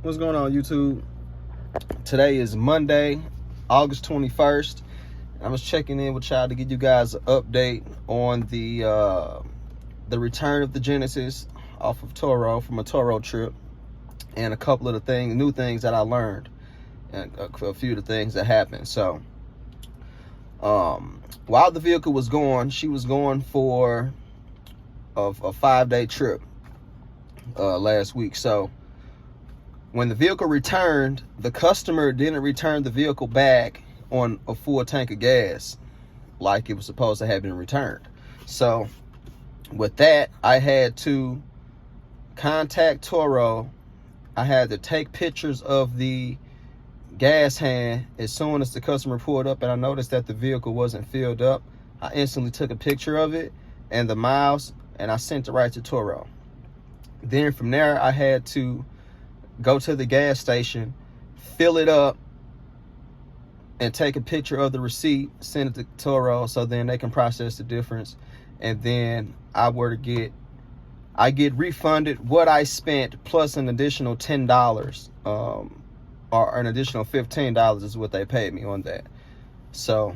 What's going on, YouTube? Today is Monday, August 21st. I was checking in with y'all to give you guys an update on the return of the Genesis off of Turo from a Turo trip, and a couple of the new things that I learned, and a few of the things that happened. So, while the vehicle was gone, she was going for a 5-day trip last week. So when the vehicle returned, the customer didn't return the vehicle back on a full tank of gas like it was supposed to have been returned. So with that, I had to contact Turo. I had to take pictures of the gas hand as soon as the customer pulled up, and I noticed that the vehicle wasn't filled up. I instantly took a picture of it and the miles, and I sent it right to Turo. Then from there, I had to go to the gas station, fill it up, and take a picture of the receipt, send it to Turo so then they can process the difference. And then I get refunded what I spent plus an additional $10, or an additional $15 is what they paid me on that. So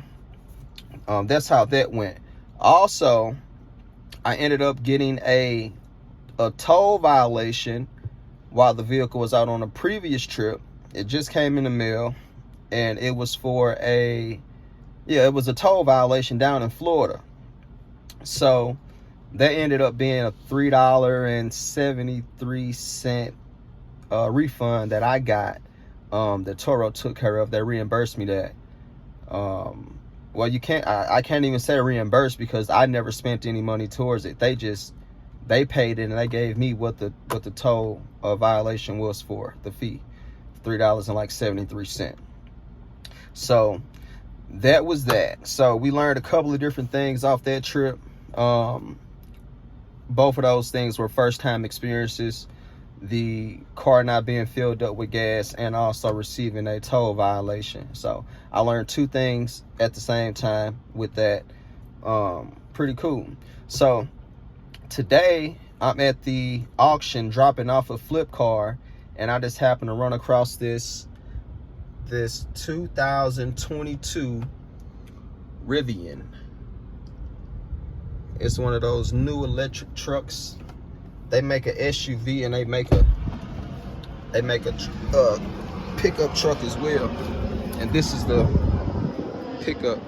that's how that went. Also, I ended up getting a toll violation while the vehicle was out on a previous trip. It just came in the mail, and it was for it was a toll violation down in Florida. So that ended up being a $3.73 refund that I got, that Turo took care of. They reimbursed me that. Well, I can't even say reimbursed because I never spent any money towards it. They paid it, and they gave me what the toll violation was for, the fee, $3.73. So that was that. So we learned a couple of different things off that trip. Both of those things were first-time experiences: the car not being filled up with gas and also receiving a toll violation. So I learned two things at the same time with that. Pretty cool. So today I'm at the auction dropping off a flip car, and I just happened to run across this 2022 Rivian. It's one of those new electric trucks. They make an SUV, and they make a pickup truck as well. And this is the pickup.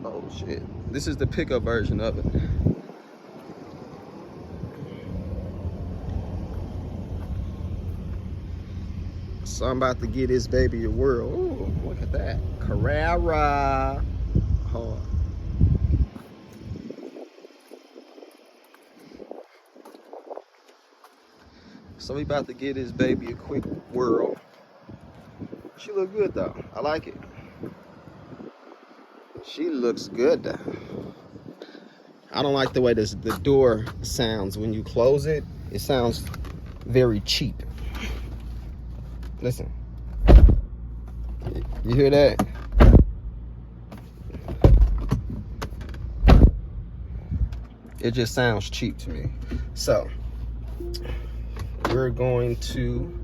Oh shit. This is the pickup version of it. So I'm about to get this baby a whirl. Ooh, look at that. Carrera. Hold on. So we about to get this baby a quick whirl. She look good though. I like it. She looks good though. I don't like the way the door sounds when you close it. It sounds very cheap. Listen. You hear that? It just sounds cheap to me. So we're going to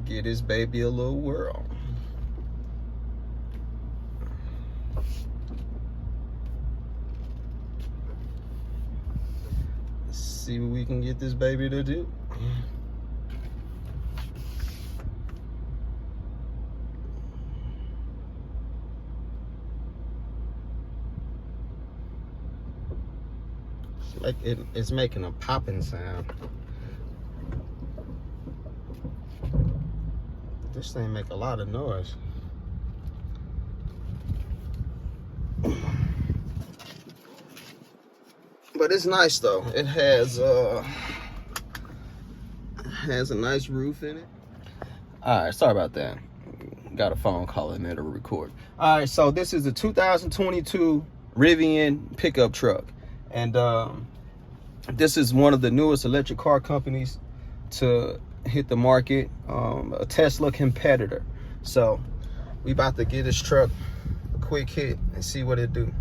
get this baby a little whirl. Let's see what we can get this baby to do. Like it's making a popping sound. This thing make a lot of noise. But it's nice though. It has a nice roof in it. All right, sorry about that. Got a phone call in there to record. All right, so this is a 2022 Rivian pickup truck, and this is one of the newest electric car companies to hit the market, a Tesla competitor. So we about to give this truck a quick hit and see what it do.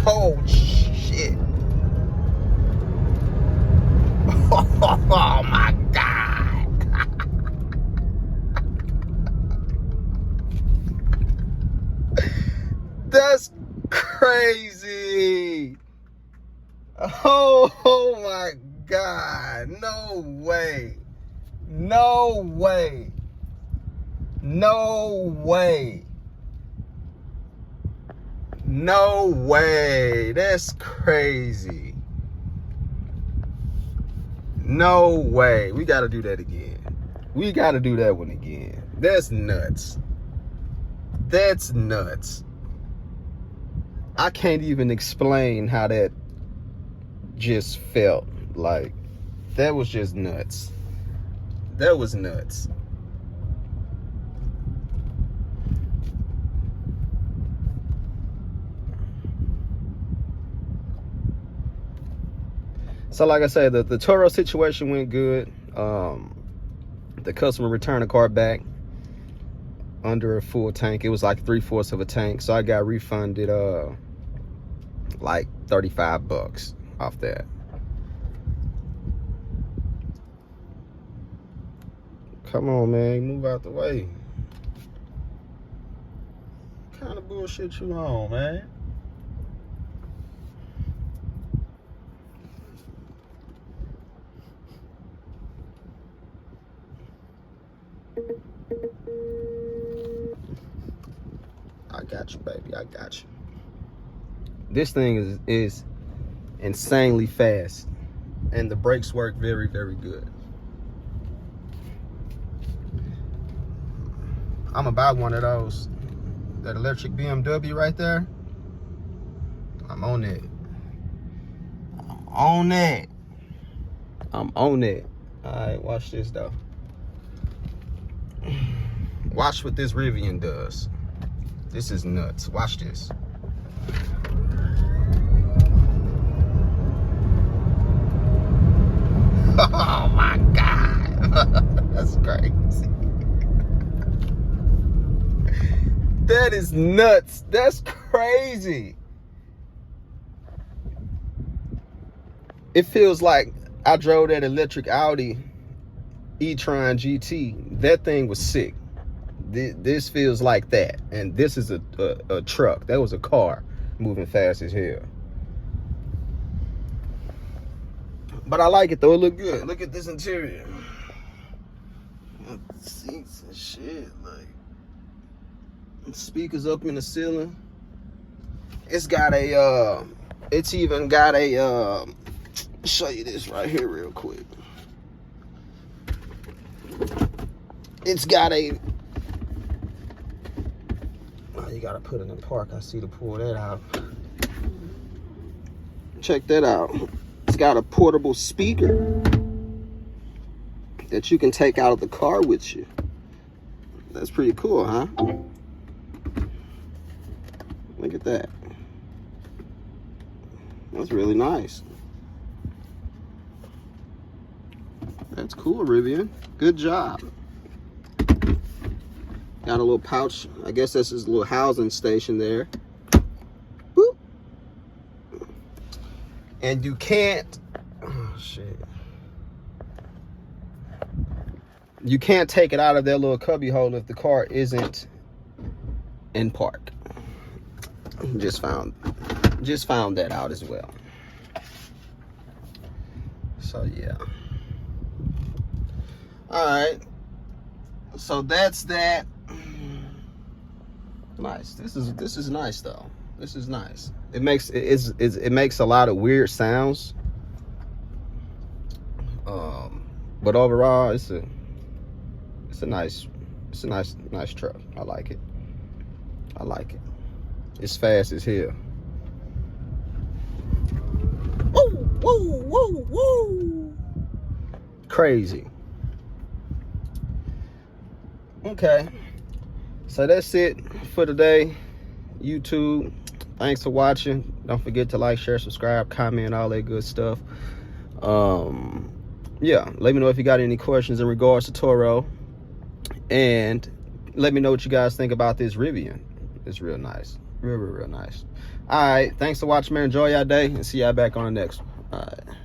Oh shit. Oh my God. That's crazy. Oh my God. No way. No way. No way. No way. That's crazy. No way. We got to do that again. We got to do that one again. That's nuts. That's nuts. I can't even explain how that just felt. Like, that was just nuts. That was nuts. So like I said, the Turo situation went good. The customer returned the car back under a full tank. It was like 3/4 of a tank. So I got refunded like $35 off that. Come on, man, move out the way. What kind of bullshit you on, man? I got you, baby. I got you. This thing is insanely fast, and the brakes work very, very good. I'm gonna buy one of those. That electric BMW right there. I'm on it. I'm on it. I'm on it. All right, watch this though. Watch what this Rivian does. This is nuts. Watch this. Oh my God. That's crazy. That is nuts. That's crazy. It feels like I drove that electric Audi e-tron GT. That thing was sick. This feels like that, and this is a truck. That was a car moving fast as hell. But I like it though. It look good. Look at this interior. Seats and shit. Like, speakers up in the ceiling. It's got a. It's even got a. Show you this right here real quick. It's got a. You gotta put it in park. I see to pull that out. Check that out. It's got a portable speaker that you can take out of the car with you. That's pretty cool, huh? Look at that. That's really nice. That's cool, Rivian. Good job. Got a little pouch. I guess that's his little housing station there. Boop. And you can't, oh shit. You can't take it out of their little cubby hole if the car isn't in park. Just found that out as well. So yeah. All right. So that's that. Nice. This is nice though. This is nice. It makes it makes a lot of weird sounds. But overall, it's a nice truck. I like it. I like it. It's fast as hell. Woo, woo, woo, woo. Crazy. Okay. So that's it for today. YouTube, thanks for watching. Don't forget to like, share, subscribe, comment, all that good stuff. Yeah, let me know if you got any questions in regards to Turo, and let me know what you guys think about this Rivian. It's real nice, real nice. All right, thanks for watching, man. Enjoy your day, and see y'all back on the next one. All right.